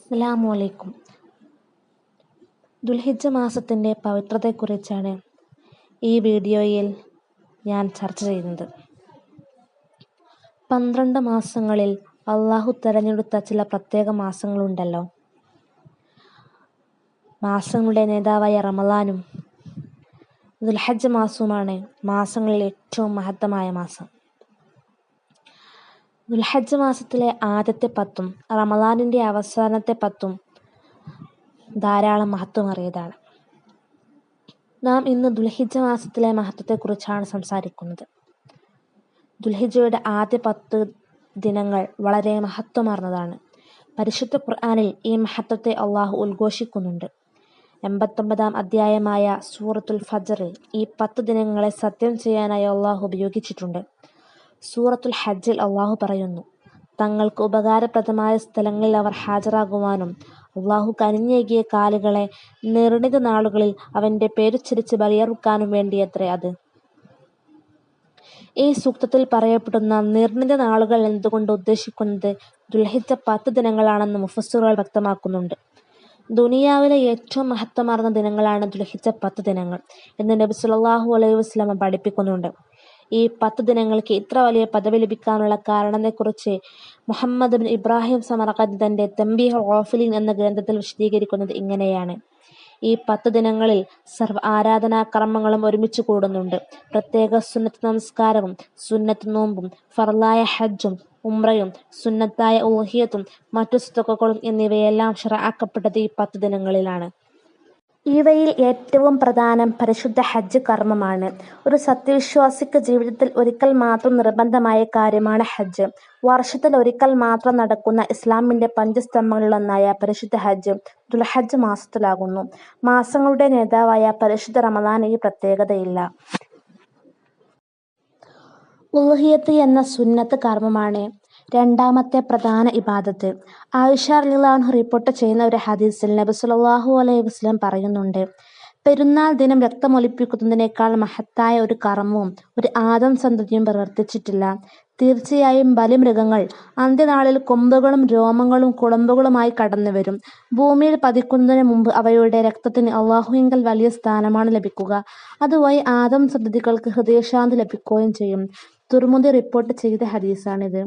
അസ്സലാമു അലൈക്കും. ദുൽഹിജ്ജ മാസത്തിൻ്റെ പവിത്രതയെക്കുറിച്ചാണ് ഈ വീഡിയോയിൽ ഞാൻ ചർച്ച ചെയ്യുന്നത്. 12 മാസങ്ങളിൽ അള്ളാഹു തെരഞ്ഞെടുത്ത ചില പ്രത്യേക മാസങ്ങളുണ്ടല്ലോ. മാസങ്ങളുടെ നേതാവായ റമളാനും ദുൽഹജ്ജ് മാസവുമാണ് മാസങ്ങളിൽ ഏറ്റവും മഹത്തമായ മാസം. ദുൽഹജ്ജ് മാസത്തിലെ ആദ്യത്തെ 10ഉം റമളാനിൻ്റെ അവസാനത്തെ 10ഉം ധാരാളം മഹത്വമേറിയതാണ്. നാം ഇന്ന് ദുൽഹിജ്ജ മാസത്തിലെ മഹത്വത്തെക്കുറിച്ചാണ് സംസാരിക്കുന്നത്. ദുൽഹിജ്ജയുടെ ആദ്യ 10 ദിനങ്ങൾ വളരെ മഹത്വമാർന്നതാണ്. പരിശുദ്ധ ഖുർആനിൽ ഈ മഹത്വത്തെ അള്ളാഹു ഉദ്ഘോഷിക്കുന്നുണ്ട്. 89-ാം അധ്യായമായ സൂറത്തുൽ ഫജ്റിൽ ഈ 10 ദിനങ്ങളെ സത്യം ചെയ്യാനായി അള്ളാഹു ഉപയോഗിച്ചിട്ടുണ്ട്. സൂറത്തുൽ ഹജ്ജിൽ അള്ളാഹു പറയുന്നു, തങ്ങൾക്ക് ഉപകാരപ്രദമായ സ്ഥലങ്ങളിൽ അവർ ഹാജരാകുവാനും അള്ളാഹു കനിഞ്ഞേകിയ കാലുകളെ നിർണിത നാളുകളിൽ അവൻ്റെ പേരുച്ചരിച്ച് ബലിയറുക്കാനും വേണ്ടിയത്രേ അത്. ഈ സൂക്തത്തിൽ പറയപ്പെടുന്ന നിർണിത നാളുകൾ എന്തുകൊണ്ട് ഉദ്ദേശിക്കുന്നത് ദുൽഹിജ്ജ 10 ദിനങ്ങളാണെന്ന് മുഫസ്സിറുകൾ വ്യക്തമാക്കുന്നുണ്ട്. ദുനിയാവിലെ ഏറ്റവും മഹത്വമാർന്ന ദിനങ്ങളാണ് ദുൽഹിജ്ജ 10 ദിനങ്ങൾ എന്ന് നബി സല്ലല്ലാഹു അലൈഹി വസല്ലം പഠിപ്പിക്കുന്നുണ്ട്. ഈ 10 ദിനങ്ങൾക്ക് ഇത്ര വലിയ പദവി ലഭിക്കാനുള്ള കാരണത്തെക്കുറിച്ച് മുഹമ്മദ് ബിൻ ഇബ്രാഹിം സമർഖന്ദി തൻ്റെ തംബീഹുൽ ഗാഫിലീൻ എന്ന ഗ്രന്ഥത്തിൽ വിശദീകരിക്കുന്നത് ഇങ്ങനെയാണ്. ഈ 10 ദിനങ്ങളിൽ സർവ്വ ആരാധനാകർമ്മങ്ങളും ഒരുമിച്ച് കൂടുന്നുണ്ട്. പ്രത്യേക സുന്നത്ത് നമസ്കാരവും സുന്നത്ത് നോമ്പും ഫർളായ ഹജ്ജും ഉംറയും സുന്നത്തായ ഉദ്ഹിയ്യത്തും മറ്റു സ്വതക്കകളും എന്നിവയെല്ലാം ശറഅക്കപ്പെട്ടത് ഈ 10 ദിനങ്ങളിലാണ്. ഇവയിൽ ഏറ്റവും പ്രധാനം പരിശുദ്ധ ഹജ്ജ് കർമ്മമാണ്. ഒരു സത്യവിശ്വാസിക്ക് ജീവിതത്തിൽ ഒരിക്കൽ മാത്രം നിർബന്ധമായ കാര്യമാണ് ഹജ്ജ്. വർഷത്തിൽ ഒരിക്കൽ മാത്രം നടക്കുന്ന ഇസ്ലാമിൻ്റെ 5 സ്തംഭങ്ങളിലൊന്നായ പരിശുദ്ധ ഹജ്ജ് ദുൽഹജ്ജ് മാസത്തിലാകുന്നു. മാസങ്ങളുടെ നേതാവായ പരിശുദ്ധ റമളാന് ഈ പ്രത്യേകതയില്ല. ഉദ്ഹിയ്യത്ത് എന്ന സുന്നത്ത് കർമ്മമാണ് രണ്ടാമത്തെ പ്രധാന ഇബാദത്ത്. ആയിഷ റളിയല്ലാഹു അൻഹ റിപ്പോർട്ട് ചെയ്യുന്ന ഒരു ഹദീസിൽ നബി സല്ലല്ലാഹു അലൈഹി വസല്ലം പറയുന്നുണ്ട്, പെരുന്നാൾ ദിനം രക്തമൊലിപ്പിക്കുന്നതിനേക്കാൾ മഹത്തായ ഒരു കർമ്മവും ഒരു ആദം സന്തതിയും പ്രവർത്തിച്ചിട്ടില്ല. തീർച്ചയായും ബലിമൃഗങ്ങൾ അന്ത്യനാളിൽ കൊമ്പുകളും രോമങ്ങളും കുളമ്പുകളുമായി കടന്നുവരും. ഭൂമിയിൽ പതിക്കുന്നതിന് മുമ്പ് അവയുടെ രക്തത്തിന് അള്ളാഹുവിങ്കൽ വലിയ സ്ഥാനമാണ് ലഭിക്കുക. അതുവഴി ആദം സന്തതികൾക്ക് ഹൃദയശാന്തി ലഭിക്കുകയും ചെയ്യും. തുർമുദി റിപ്പോർട്ട് ചെയ്ത ഹദീസാണിത്.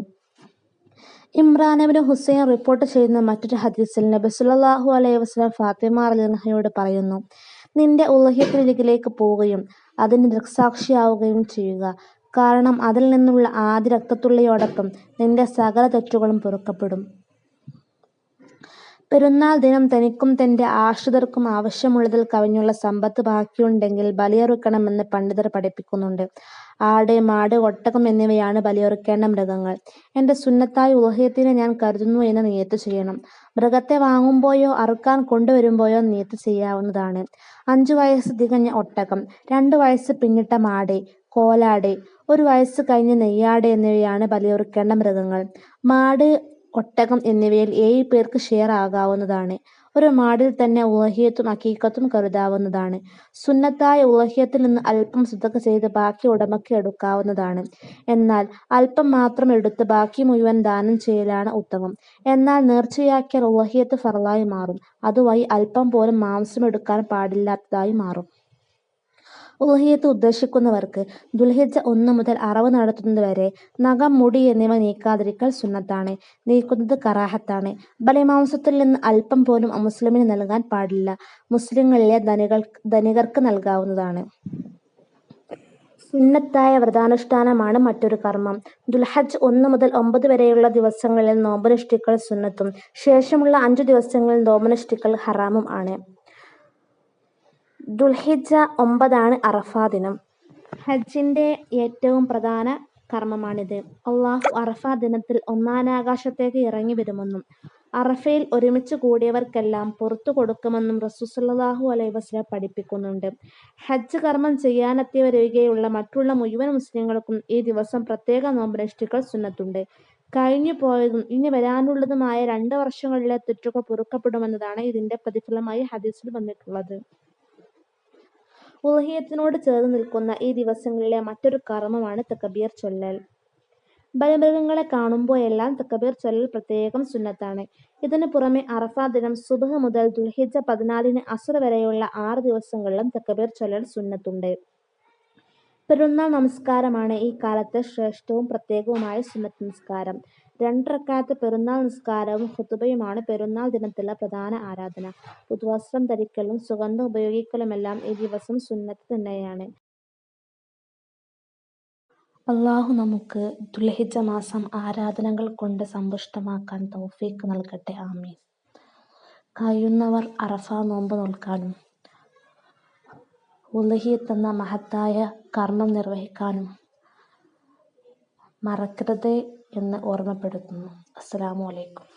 ഇമ്രാൻ ഇബ്നു ഹുസൈൻ റിപ്പോർട്ട് ചെയ്യുന്ന മറ്റൊരു ഹദീസിൽ നബി സല്ലല്ലാഹു അലൈഹി വസല്ലം ഫാത്തിമ റളിയല്ലാഹു അൻഹയോട് പറയുന്നു, നിന്റെ ഉദ്ഹിയ്യത്തിനരികിലേക്ക് പോവുകയും അതിന് ദൃക്സാക്ഷിയാവുകയും ചെയ്യുക. കാരണം അതിൽ നിന്നുള്ള ആദ്യ രക്തത്തുള്ളിയോടൊപ്പം നിന്റെ സകല തെറ്റുകളും പൊറുക്കപ്പെടും. പെരുന്നാൾ ദിനം തനിക്കും തൻ്റെ ആശ്രിതർക്കും ആവശ്യമുള്ളതിൽ കവിഞ്ഞുള്ള സമ്പത്ത് ബാക്കിയുണ്ടെങ്കിൽ ബലിയറുക്കണമെന്ന് പണ്ഡിതർ പഠിപ്പിക്കുന്നുണ്ട്. ആട്, മാട്, ഒട്ടകം എന്നിവയാണ് ബലിയറുക്കേണ്ട മൃഗങ്ങൾ. എൻ്റെ സുന്നത്തായ ഉദ്ഹിയ്യത്തിനെ ഞാൻ കരുതുന്നു എന്ന് നിയ്യത്ത് ചെയ്യണം. മൃഗത്തെ വാങ്ങുമ്പോഴോ അറുക്കാൻ കൊണ്ടുവരുമ്പോഴോ നിയ്യത്ത് ചെയ്യാവുന്നതാണ്. 5 വയസ്സ് തികഞ്ഞ ഒട്ടകം, 2 വയസ്സ് പിന്നിട്ട മാട്, കോലാട്, 1 വയസ്സ് കഴിഞ്ഞ നെയ്യാട് എന്നിവയാണ് ബലിയറുക്കേണ്ട മൃഗങ്ങൾ. മാട്, ഒട്ടകം എന്നിവയിൽ 7 പേർക്ക് ഷെയർ ആകാവുന്നതാണ്. ഒരു മാടിൽ തന്നെ ഉദ്ഹിയ്യത്തും അഖീഖത്തും കരുതാവുന്നതാണ്. സുന്നത്തായ ഉദ്ഹിയ്യത്തിൽ നിന്ന് അല്പം സദഖ ചെയ്ത് ബാക്കി ഉടമയ്ക്ക് എടുക്കാവുന്നതാണ്. എന്നാൽ അല്പം മാത്രം എടുത്ത് ബാക്കി മുഴുവൻ ദാനം ചെയ്യലാണ് ഉത്തമം. എന്നാൽ നേർച്ചയാക്കിയാൽ ഉദ്ഹിയ്യത്ത് ഫർളായി മാറും. അതുവഴി അല്പം പോലും മാംസം എടുക്കാൻ പാടില്ലാത്തതായി മാറും. ഉദ്ഹിയ്യത്ത് ഉദ്ദേശിക്കുന്നവർക്ക് ദുൽഹിജ്ജ 1 മുതൽ അറവ് നടത്തുന്നതുവരെ നഖം, മുടി എന്നിവ നീക്കാതിരിക്കൽ സുന്നത്താണ്. നീക്കുന്നത് കറാഹത്താണ്. ബലിമാംസത്തിൽ നിന്ന് അല്പം പോലും അമുസ്ലിമിന് നൽകാൻ പാടില്ല. മുസ്ലിങ്ങളിലെ ധനികർക്ക് നൽകാവുന്നതാണ്. സുന്നത്തായ വ്രതാനുഷ്ഠാനമാണ് മറ്റൊരു കർമ്മം. ദുൽഹജ്ജ് 1 മുതൽ 9 വരെയുള്ള ദിവസങ്ങളിൽ നോമ്പനുഷ്ഠിക്കൽ സുന്നത്തും ശേഷമുള്ള 5 ദിവസങ്ങളിൽ നോമ്പനുഷ്ഠിക്കൽ ഹറാമും ആണ്. ദുൽഹിജ്ജ 9 അറഫാ ദിനം. ഹജ്ജിൻ്റെ ഏറ്റവും പ്രധാന കർമ്മമാണിത്. അള്ളാഹു അറഫാ ദിനത്തിൽ ഒന്നാനാകാശത്തേക്ക് ഇറങ്ങി വരുമെന്നും അറഫയിൽ ഒരുമിച്ച് കൂടിയവർക്കെല്ലാം പുറത്തു കൊടുക്കുമെന്നും റസൂൽ സല്ലല്ലാഹു അലൈഹി വസല്ലം പഠിപ്പിക്കുന്നുണ്ട്. ഹജ്ജ് കർമ്മം ചെയ്യാനെത്തിയവരൊഴികെയുള്ള മറ്റുള്ള മുഴുവൻ മുസ്ലിങ്ങൾക്കും ഈ ദിവസം പ്രത്യേക നോമ്പനുഷ്ഠിക്കൽ സുന്നത്തുണ്ട്. കഴിഞ്ഞു പോയതും ഇനി വരാനുള്ളതുമായ 2 വർഷങ്ങളിലെ തെറ്റുകൾ പൊറുക്കപ്പെടുമെന്നതാണ് ഇതിൻ്റെ പ്രതിഫലമായി ഹദീസിൽ വന്നിട്ടുള്ളത്. ഉദ്ഹിയ്യത്തിനോട് ചേർന്ന് നിൽക്കുന്ന ഈ ദിവസങ്ങളിലെ മറ്റൊരു കർമ്മമാണ് തക്ബീർ ചൊല്ലൽ. ബലിമൃഗങ്ങളെ കാണുമ്പോഴെല്ലാം തക്ബീർ ചൊല്ലൽ പ്രത്യേകം സുന്നത്താണ്. ഇതിനു പുറമെ അറഫാ ദിനം സുബ്ഹ് മുതൽ ദുൽഹിജ്ജ 14 അസ്ർ വരെയുള്ള 6 ദിവസങ്ങളിലും തക്ബീർ ചൊല്ലൽ സുന്നത്തുണ്ട്. പെരുന്നാൾ നമസ്കാരമാണ് ഈ കാലത്തെ ശ്രേഷ്ഠവും പ്രത്യേകവുമായ സുന്നത്ത് നിസ്കാരം. 2 റക്അത്ത് പെരുന്നാൾ നിസ്കാരവും ഖുതുബയുമാണ് പെരുന്നാൾ ദിനത്തിലുള്ള പ്രധാന ആരാധന. പുതുവസ്ത്രം ധരിക്കലും സുഗന്ധം ഉപയോഗിക്കലുമെല്ലാം ഈ ദിവസം സുന്നത്ത് തന്നെയാണ്. അല്ലാഹു നമുക്ക് ദുൽഹിജ്ജ മാസം ആരാധനകൾ കൊണ്ട് സമ്പുഷ്ടമാക്കാൻ തൗഫീഖ് നൽകട്ടെ. ആമീൻ. കഴിയുന്നവർ അറഫ നോമ്പ് നോൽക്കാനും ഉളുഹിയ്യത്ത് എന്ന മഹത്തായ കർമ്മം നിർവഹിക്കാനും മറക്കരുത് എന്ന് ഓർമ്മപ്പെടുത്തുന്നു. അസ്സലാമു അലൈക്കും.